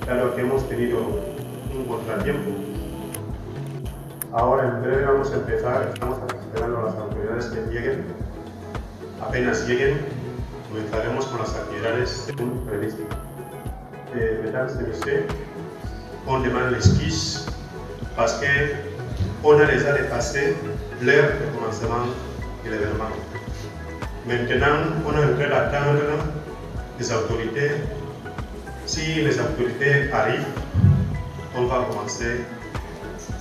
dado que hemos tenido un contratiempo. Ahora en breve vamos a empezar, estamos esperando a las autoridades que lleguen. Apenas lleguen, comenzaremos con las actividades según previsto. Mesdames et messieurs, on demande l'excuse parce qu'on a déjà dépassé l'heure de commencement de l'événement. Maintenant, on est en train d'attendre les autorités. Si les autorités arrivent, on va commencer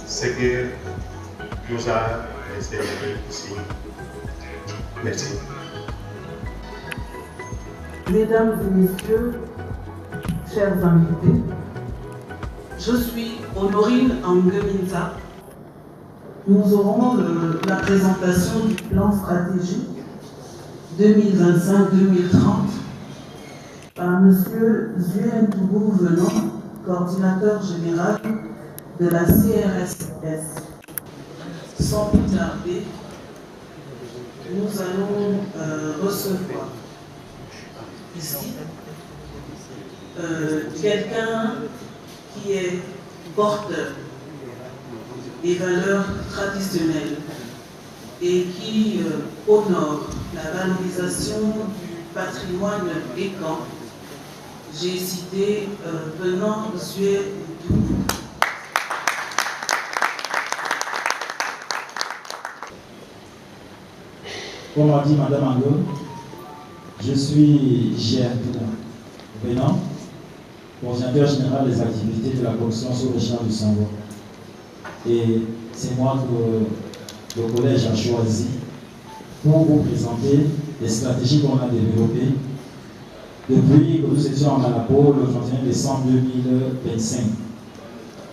ce que nous a laissé ici. Merci. Mesdames et messieurs, chers invités, je suis Honorine Angeminza. Nous aurons la présentation du plan stratégique 2025-2030 par M. Zuen Toubou Venant, coordinateur général de la CRSS. Sans plus tarder, nous allons recevoir ici quelqu'un qui est porteur des valeurs traditionnelles et qui honore la valorisation du patrimoine écan. J'ai cité Venant Zuen Toubou. Comme a dit Mme Ango, je suis G.A. Venant, coordinateur général des activités de la commission sur le champ du Sango. Et c'est moi que le collège a choisi pour vous présenter les stratégies qu'on a développées depuis que nous étions à Malabo le 21 décembre 2025.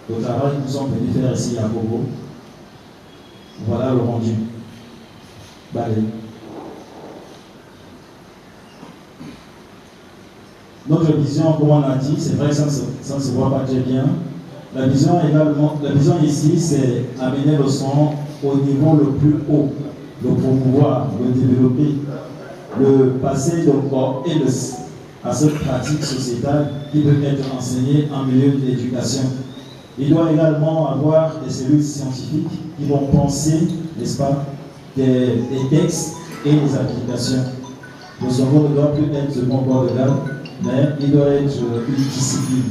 Le travail que nous sommes venus faire ici à Bobo, voilà le rendu. Balai. Notre vision, comme on a dit, c'est vrai que ça ne se voit pas très bien. La vision ici, c'est amener le son au niveau le plus haut, le promouvoir, le développer, le passer de corps et à cette pratique sociétale qui peut être enseignée en milieu d'éducation. Il doit également avoir des cellules scientifiques qui vont penser, n'est-ce pas, des textes et des applications. Le Sango ne doit plus être seulement corps de garde, mais il doit être une discipline.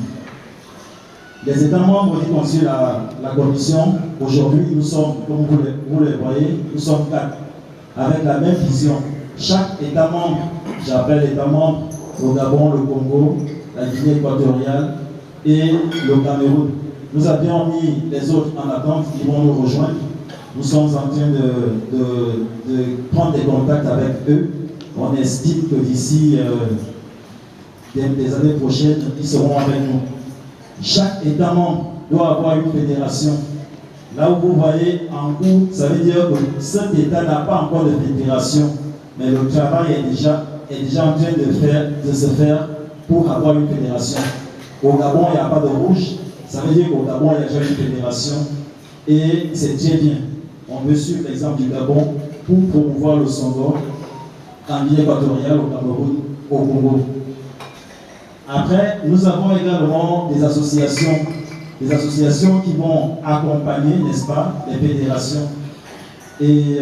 Les États membres qui constituent la commission, aujourd'hui, nous sommes, comme vous le voyez, nous sommes 4, avec la même vision. Chaque État membre, j'appelle État membre, le Gabon, le Congo, la Guinée équatoriale et le Cameroun. Nous avions mis les autres en attente, ils vont nous rejoindre. Nous sommes en train de prendre des contacts avec eux. On estime que d'ici des années prochaines, ils seront avec nous. Chaque État membre doit avoir une fédération. Là où vous voyez en cours, ça veut dire que cet État n'a pas encore de fédération, mais le travail est déjà en train de se faire pour avoir une fédération. Au Gabon, il n'y a pas de rouge, ça veut dire qu'au Gabon, il y a déjà une fédération et c'est très bien. On veut suivre l'exemple du Gabon pour promouvoir le Sango en Guinée équatoriale, au Cameroun, au Congo. Après, nous avons également des associations qui vont accompagner, n'est-ce pas, les fédérations. Et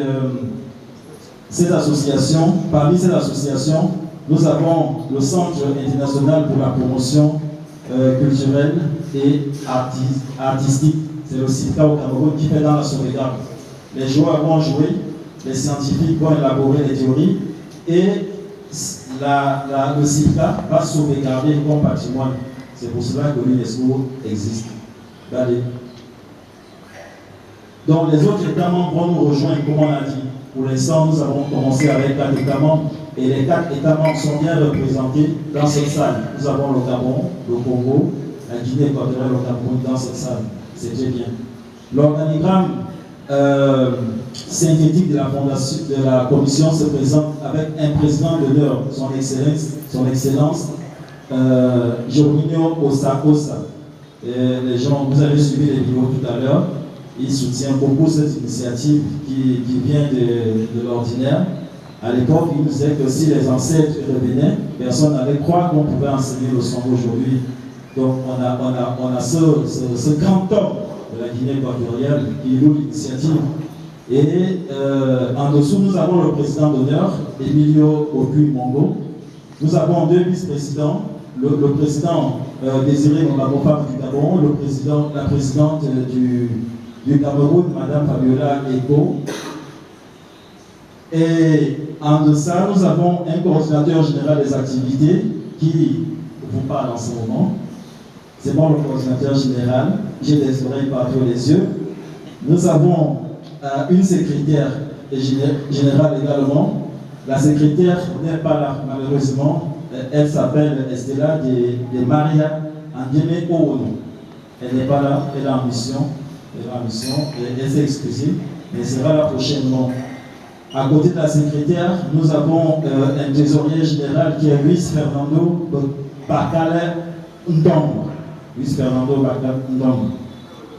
parmi ces associations, nous avons le Centre international pour la promotion culturelle et artistique. C'est le CICA au Cameroun qui fait dans la sauvegarde. Les joueurs vont jouer, les scientifiques vont élaborer les théories et le CICA va sauvegarder comme patrimoine. C'est pour cela que l'UNESCO existe. Regardez. Donc les autres États membres vont nous rejoindre, comme on a dit. Pour l'instant, nous avons commencé avec 4 États membres et les 4 États membres sont bien représentés dans cette salle. Nous avons le Gabon, le Congo, la Guinée équatoriale, le Cameroun dans cette salle. C'est très bien. L'organigramme synthétique de la commission se présente avec un président d'honneur, son Excellence Jorginho Osa. Les gens, vous avez suivi les vidéos tout à l'heure. Il soutient beaucoup cette initiative qui vient de l'ordinaire. À l'époque, il nous disait que si les ancêtres revenaient, personne n'allait croire qu'on pouvait enseigner le Sango aujourd'hui Donc on a ce grand homme de la Guinée équatoriale qui loue l'initiative. Et en dessous, nous avons le président d'honneur, Emilio Okui-Mongo. Nous avons deux vice-présidents, le président Désiré Mabopam du Gabon, la présidente du Cameroun, Madame Fabiola Eko. Et en deçà, nous avons un coordinateur général des activités qui vous parle en ce moment. C'est moi le coordinateur général, j'ai des oreilles partout les yeux. Nous avons une secrétaire générale également. La secrétaire n'est pas là, malheureusement. Elle s'appelle Estella de Maria Andieme Oono. Elle n'est pas là, elle est en mission. Elle s'est excusée, mais elle sera là prochainement. À côté de la secrétaire, nous avons un trésorier général qui est Luis Fernando Bakale Ndong. Luis Fernando Bakale Ndong.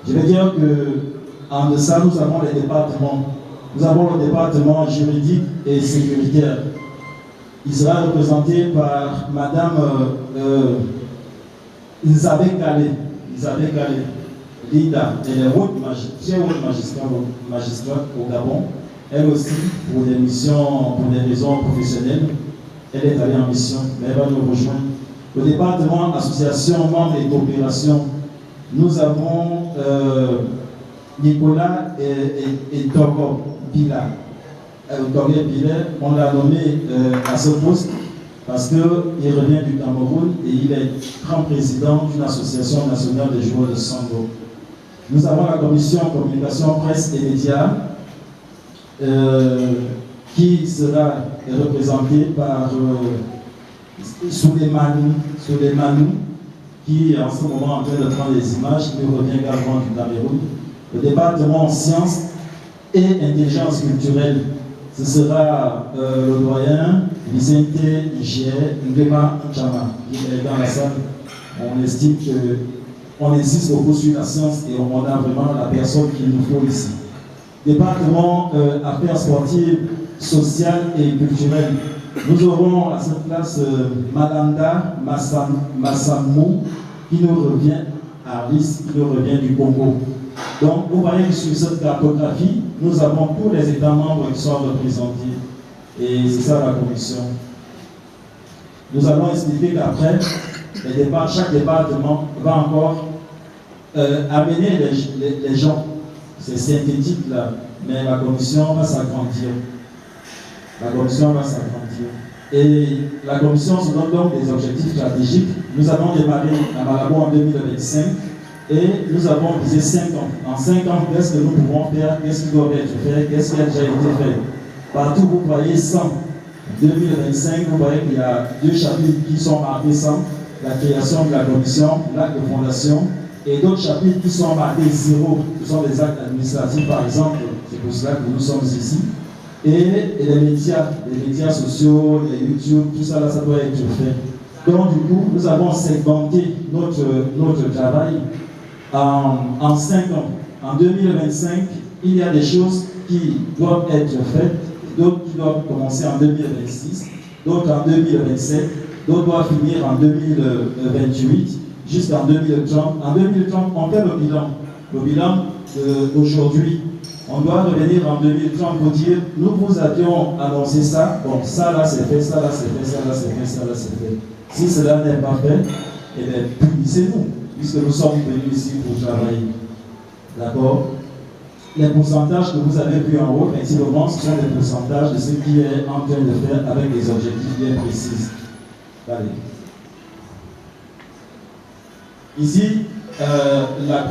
Je veux dire qu'en deçà, nous avons les départements. Nous avons le département juridique et sécuritaire. Il sera représenté par Madame Isabelle Calais. Linda, elle est haute magistrat au Gabon. Elle aussi, pour des missions, pour des raisons professionnelles, elle est allée en mission, mais elle va nous rejoindre. Le département association, membres et coopération, nous avons Nicolas et Togo Bila. Togo Bila, on l'a nommé à ce poste parce qu'il revient du Cameroun et il est grand président d'une association nationale des joueurs de Sango. Nous avons la commission communication, presse et médias qui sera représentée par Souleymane, qui est en ce moment en train de prendre les images, qui revient également du Cameroun. Le département sciences et intelligence culturelle, ce sera le doyen Vicente Ngema Chama, qui est dans la salle. On estime qu'on insiste beaucoup sur la science et on a vraiment la personne qu'il nous faut ici. Département affaires sportives, sociales et culturelles. Nous aurons à cette place Malanda Massamou qui nous revient à Rice, qui nous revient du Congo. Donc vous voyez que sur cette cartographie, nous avons tous les États membres qui sont représentés. Et c'est ça la commission. Nous allons expliquer qu'après, chaque département va encore amener les gens. C'est synthétique là, mais la commission va s'agrandir. Et la commission se donne donc des objectifs stratégiques. Nous avons démarré à Malabo en 2025 et nous avons visé 5 ans. En 5 ans, qu'est-ce que nous pouvons faire, qu'est-ce qui doit être fait, qu'est-ce qui a déjà été fait. Partout, vous voyez 100. En 2025, vous voyez qu'il y a 2 chapitres qui sont marqués 100. La création de la commission, l'acte de fondation, et d'autres chapitres qui sont marqués 0, ce sont des actes administratifs par exemple, c'est pour cela que nous sommes ici. Et les médias sociaux, les YouTube, tout ça là, ça doit être fait. Donc du coup, nous avons segmenté notre travail en 5 ans. En 2025, il y a des choses qui doivent être faites, d'autres qui doivent commencer en 2026, d'autres en 2027, d'autres doivent finir en 2028, jusqu'en 2030. En 2030, on fait le bilan d'aujourd'hui. On doit revenir en 2030 pour dire, nous vous avions annoncé ça, bon, ça là c'est fait, ça là c'est fait, ça là c'est fait, ça là c'est fait. Si cela n'est pas fait, eh bien, punissez-nous, puisque nous sommes venus ici pour travailler. D'accord? Les pourcentages que vous avez vus en haut, effectivement, ce sont des pourcentages de ce qui est en train de faire avec des objectifs bien précis. Allez. Ici, la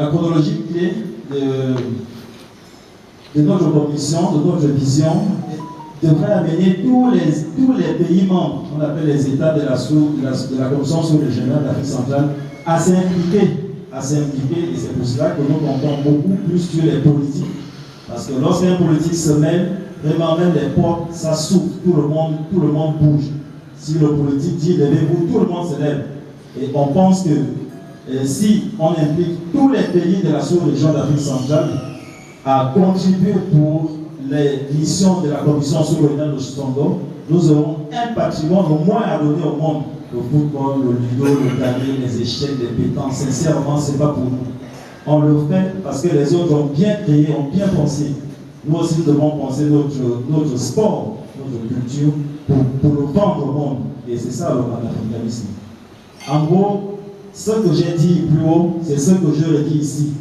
chronologie clé de notre commission, de notre vision, devrait amener tous les pays membres, on appelle les États de la Commission sous-régionale d'Afrique centrale, à s'impliquer. Et c'est pour cela que nous comptons beaucoup plus sur les politiques. Parce que lorsqu'un politique se mêle, vraiment même les portes, ça s'ouvre, tout le monde bouge. Si le politique dit levez-vous, tout le monde se lève. Et on pense que si on implique tous les pays de la sous-région d'Afrique centrale à contribuer pour les missions de la commission sous-régionale de Chitongo, nous aurons un patrimoine au moins à donner au monde. le football, le ludo, le carré, les échecs, les pétanques. Sincèrement, ce n'est pas pour nous. On le fait parce que les autres ont bien créé, ont bien pensé. Nous aussi, nous devons penser notre sport, notre culture, pour le vendre au monde. Et c'est ça le panafricanisme. En gros, ce que j'ai dit plus haut, c'est ce que je redis ici.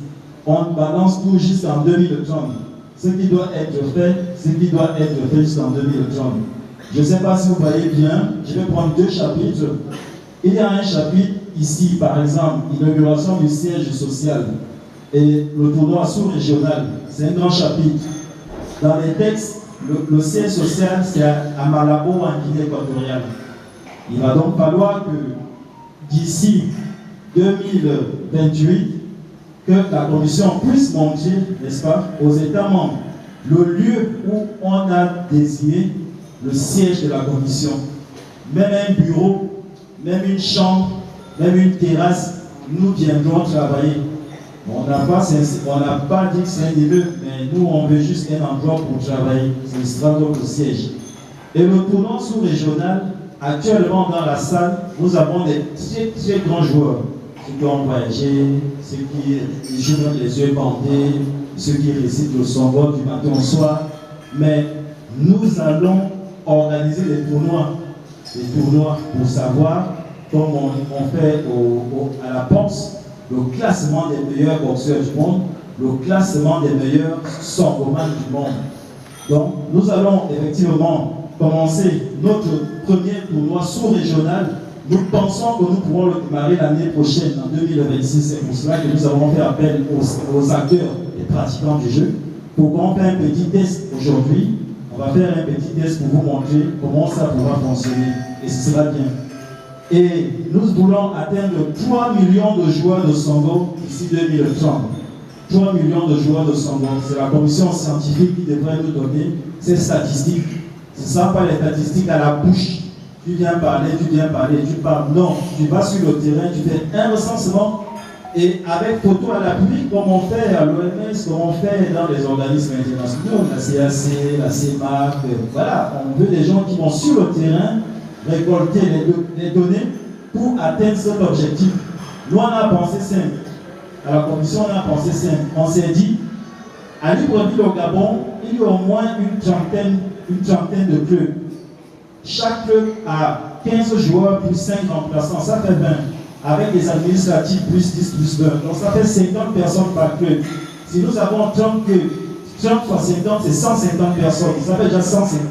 On balance tout jusqu'en 2030. Ce qui doit être fait jusqu'en 2030. Je ne sais pas si vous voyez bien, je vais prendre 2 chapitres. Il y a un chapitre ici, par exemple, inauguration du siège social et le tournoi sous-régional. C'est un grand chapitre. Dans les textes, le siège social, c'est à Malabo, en Guinée équatoriale. Il va donc falloir que d'ici 2028, que la Commission puisse montrer, n'est-ce pas, aux États membres, le lieu où on a désigné le siège de la Commission. Même un bureau, même une chambre, même une terrasse, nous viendrons travailler. On n'a pas dit que c'est un immeuble, mais nous, on veut juste un endroit pour travailler. Ce sera notre siège. Et le tournoi sous-régional, actuellement dans la salle, nous avons des très, très grands joueurs. Ceux qui ont voyagé, ceux qui jouent dans les yeux bandés, ceux qui récitent le songo du matin au soir. Mais nous allons organiser des tournois pour savoir, comme on fait à la boxe, le classement des meilleurs boxeurs du monde, le classement des meilleurs songomans du monde. Donc, nous allons effectivement commencer notre premier tournoi sous-régional. Nous pensons que nous pourrons le démarrer l'année prochaine, en 2026. C'est pour cela que nous avons fait appel aux acteurs et pratiquants du jeu. Pour qu'on fasse un petit test aujourd'hui, on va faire un petit test pour vous montrer comment ça pourra fonctionner. Et ce sera bien. Et nous voulons atteindre 3 millions de joueurs de Songo d'ici 2030. 3 millions de joueurs de Songo. C'est la commission scientifique qui devrait nous donner ces statistiques. Ce ne sont pas les statistiques à la bouche. Tu viens parler, tu parles. Non, tu vas sur le terrain, tu fais un recensement et avec photo à l'appui, comme on fait à l'OMS, comme on fait dans les organismes internationaux, la CAC, la CEMAC, voilà, on veut des gens qui vont sur le terrain récolter les données pour atteindre cet objectif. Nous, on a pensé simple. À la commission, on a pensé simple. On s'est dit, à Libreville au Gabon, il y a au moins une trentaine de clubs. Chaque club a 15 joueurs plus 5 remplaçants, ça fait 20. Avec les administratifs plus 10 plus 20. Donc ça fait 50 personnes par club. Si nous avons 30 clubs, 30 fois 50, c'est 150 personnes. Ça fait déjà 150.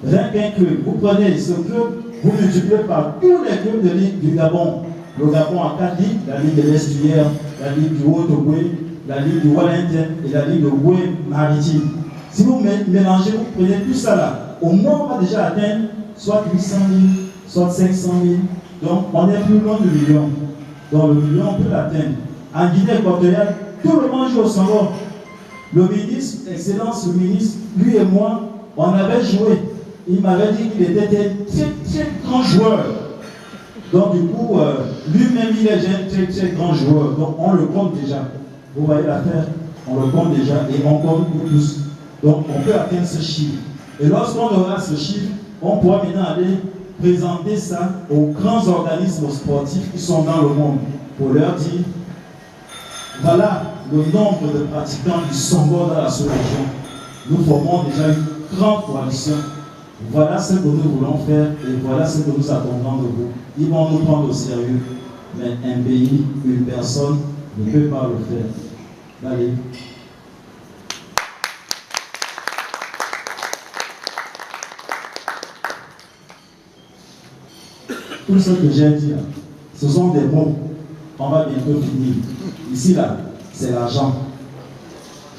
Rien qu'un club. Vous prenez ce club, vous multipliez par tous les clubs de Ligue du Gabon. Le Gabon a 4 ligues, la Ligue de l'Estuaire, la Ligue du Haut-Ogooué, la Ligue du Wellington et la Ligue de Oué Maritime. Si vous mélangez, vous prenez tout ça là, au moins on va déjà atteindre soit 800 000, soit 500 000. Donc on est plus loin du million. Donc le million, on peut l'atteindre. En Guinée équatoriale, tout le monde joue au Songo. Le ministre, Excellence, le ministre, lui et moi, on avait joué. Il m'avait dit qu'il était un très très grand joueur. Donc du coup, lui-même, il est un très très grand joueur. Donc on le compte déjà. Vous voyez l'affaire, on le compte déjà et on compte pour tous. Donc on peut atteindre ce chiffre. Et lorsqu'on aura ce chiffre, on pourra maintenant aller présenter ça aux grands organismes sportifs qui sont dans le monde pour leur dire voilà le nombre de pratiquants du Songo dans la sous-région. Nous formons déjà une grande coalition. Voilà ce que nous voulons faire et voilà ce que nous attendons de vous. Ils vont nous prendre au sérieux, mais un pays, une personne ne peut pas le faire. Allez. Tout ce que j'ai dit, ce sont des mots. On va bientôt finir. Ici, là, c'est l'argent.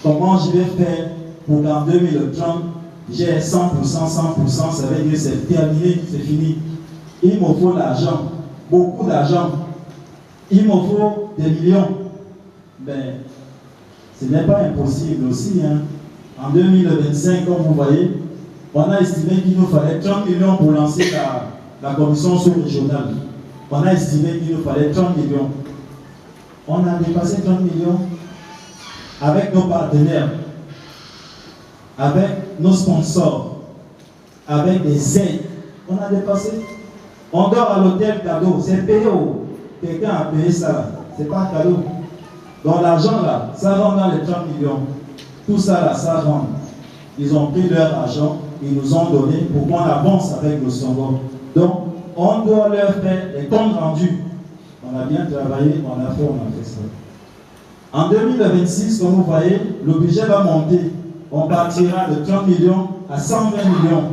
Comment je vais faire pour qu'en 2030, j'ai 100%, ça veut dire que c'est terminé, c'est fini. Il me faut l'argent, beaucoup d'argent. Il me faut des millions. Mais ce n'est pas impossible aussi. Hein. En 2025, comme vous voyez, on a estimé qu'il nous fallait 30 millions pour lancer la commission sous-régionale. On a estimé qu'il nous fallait 30 millions. On a dépassé 30 millions avec nos partenaires, avec nos sponsors, avec des aides. On a dépassé. On dort à l'hôtel cadeau, c'est payé. Quelqu'un a payé ça, c'est pas un cadeau. Donc l'argent là, ça rentre dans les 30 millions. Tout ça là, ça rentre. Ils ont pris leur argent, ils nous ont donné pour qu'on avance avec le Songo. Donc, on doit leur faire les comptes rendus. On a bien travaillé, on a fait ça. En 2026, comme vous voyez, le budget va monter. On partira de 30 millions à 120 millions.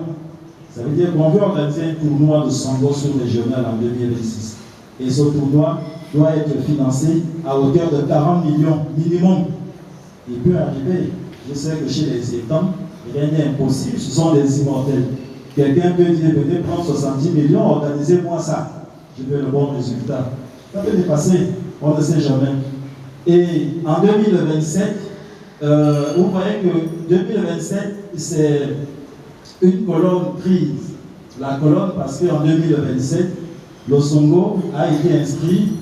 Ça veut dire qu'on veut organiser un tournoi de Songo sur régional en 2026. Et ce tournoi doit être financé à hauteur de 40 millions minimum. Il peut arriver. Je sais que chez les États, rien n'est impossible, ce sont des immortels. Quelqu'un peut dire, venez prendre 70 millions, organisez-moi ça. Je veux le bon résultat. Ça peut dépasser, on ne sait jamais. Et en 2027, vous voyez que 2027, c'est une colonne prise. La colonne, parce qu'en 2027, le Songo a été inscrit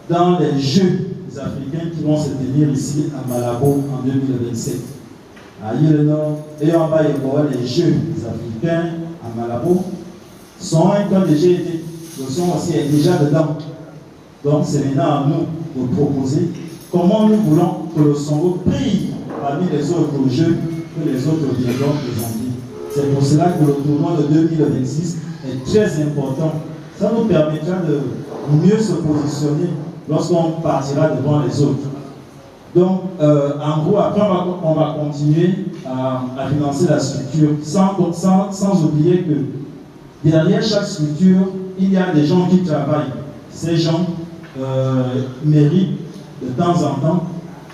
dans les Jeux africains qui vont se tenir ici à Malabo en 2027. À Nord, et on va y voir les Jeux africains à Malabo. Sont déjà été, le son aussi est déjà dedans. Donc c'est maintenant à nous de proposer comment nous voulons que le Songo brille parmi les autres Jeux que les autres viendront présenter. C'est pour cela que le tournoi de 2026 est très important. Ça nous permettra de mieux se positionner lorsqu'on partira devant les autres. Donc, en gros, après, on va continuer à financer la structure, sans oublier que derrière chaque structure, il y a des gens qui travaillent. Ces gens méritent de temps en temps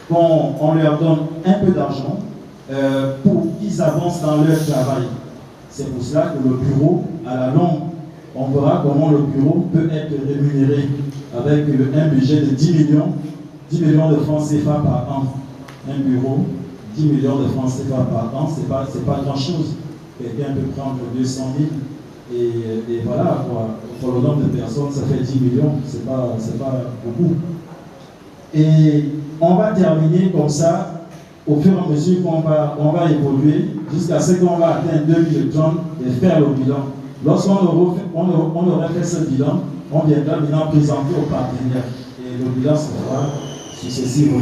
qu'on leur donne un peu d'argent pour qu'ils avancent dans leur travail. C'est pour cela que le bureau, à la longue, on verra comment le bureau peut être rémunéré avec un budget de 10 millions de francs CFA par an. Un bureau, 10 millions de francs CFA par an, c'est pas grand-chose. Quelqu'un peut prendre 200 000 et voilà, quoi. Pour le nombre de personnes, ça fait 10 millions, c'est pas beaucoup. Et on va terminer comme ça, au fur et à mesure qu'on va évoluer, jusqu'à ce qu'on va atteindre 2030 et faire le bilan. Lorsqu'on aura fait ce bilan, on viendra maintenant présenter aux partenaires. Et le bilan se fera successivement.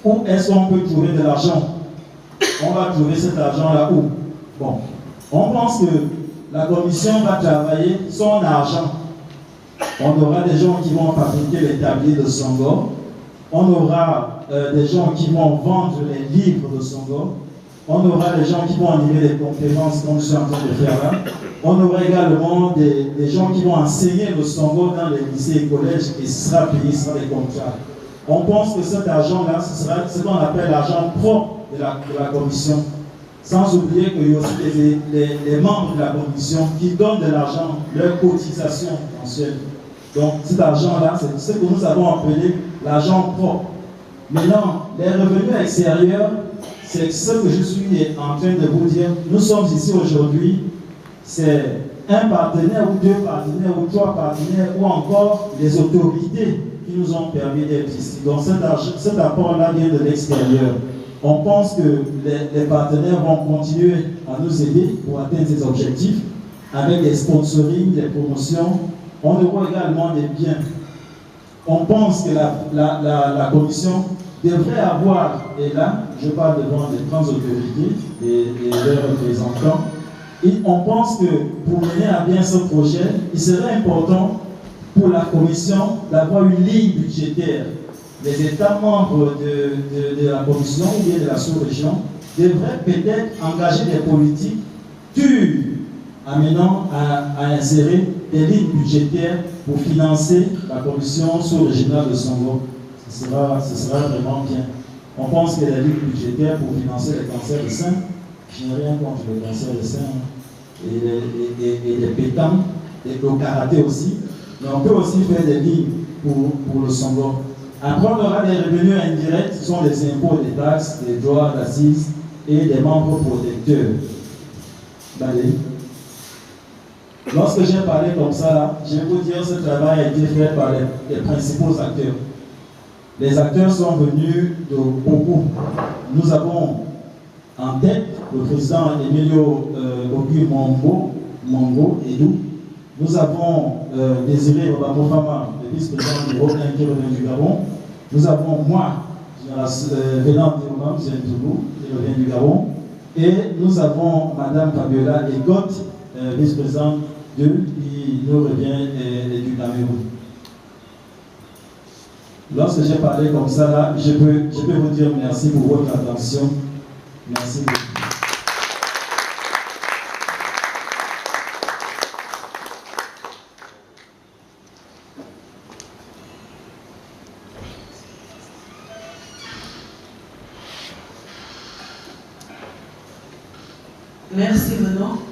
Où est-ce qu'on peut trouver de l'argent? On va trouver cet argent-là où? Bon, on pense que la commission va travailler son argent. On aura des gens qui vont fabriquer les tabliers de Songo. On aura des gens qui vont vendre les livres de Songo. On aura des gens qui vont animer des conférences comme je suis en train de faire là. On aura également des gens qui vont enseigner le Songo dans les lycées et collèges et ce sera payé, ce sera des contrats. On pense que cet argent-là, ce sera ce qu'on appelle l'argent propre de la commission. Sans oublier qu'il y a aussi les membres de la commission qui donnent de l'argent, leur cotisation mensuelle. Donc cet argent-là, c'est ce que nous avons appelé l'argent propre. Maintenant, les revenus extérieurs, c'est ce que je suis en train de vous dire. Nous sommes ici aujourd'hui, c'est un partenaire ou deux partenaires ou trois partenaires ou encore les autorités qui nous ont permis d'être ici. Donc cet apport-là vient de l'extérieur. On pense que les partenaires vont continuer à nous aider pour atteindre ces objectifs avec des sponsorings, des promotions. On aura également des biens. On pense que la commission devrait avoir, et là, je parle devant les grandes autorités et leurs représentants, et on pense que pour mener à bien ce projet, il serait important pour la commission d'avoir une ligne budgétaire. Les États membres de la commission ou bien de la sous-région devraient peut-être engager des politiques dures amenant à insérer des lignes budgétaires pour financer la commission sous-régionale de Songo. Ce sera vraiment bien. On pense que les lignes budgétaires pour financer les cancers de sein, je n'ai rien contre les cancers de sein, et les pétanques, et le karaté aussi, mais on peut aussi faire des lignes pour le Songo. Après, on aura des revenus indirects, ce sont des impôts, des taxes, des droits d'assises et des membres protecteurs. Allez. Lorsque j'ai parlé comme ça, je vais vous dire que ce travail a été fait par les principaux acteurs. Les acteurs sont venus de beaucoup. Nous avons en tête le président Emilio Ogu Mongo Edou. Nous avons Désiré Obamofama, le vice-président numéro 1 qui revient du Gabon. Nous avons moi, venant de Romam, qui revient du Gabon. Et nous avons Madame Fabiola Egot, vice-présidente qui nous revient du Cameroun. Lorsque j'ai parlé comme ça, là, je peux vous dire merci pour votre attention. Merci beaucoup. Merci, Benoît.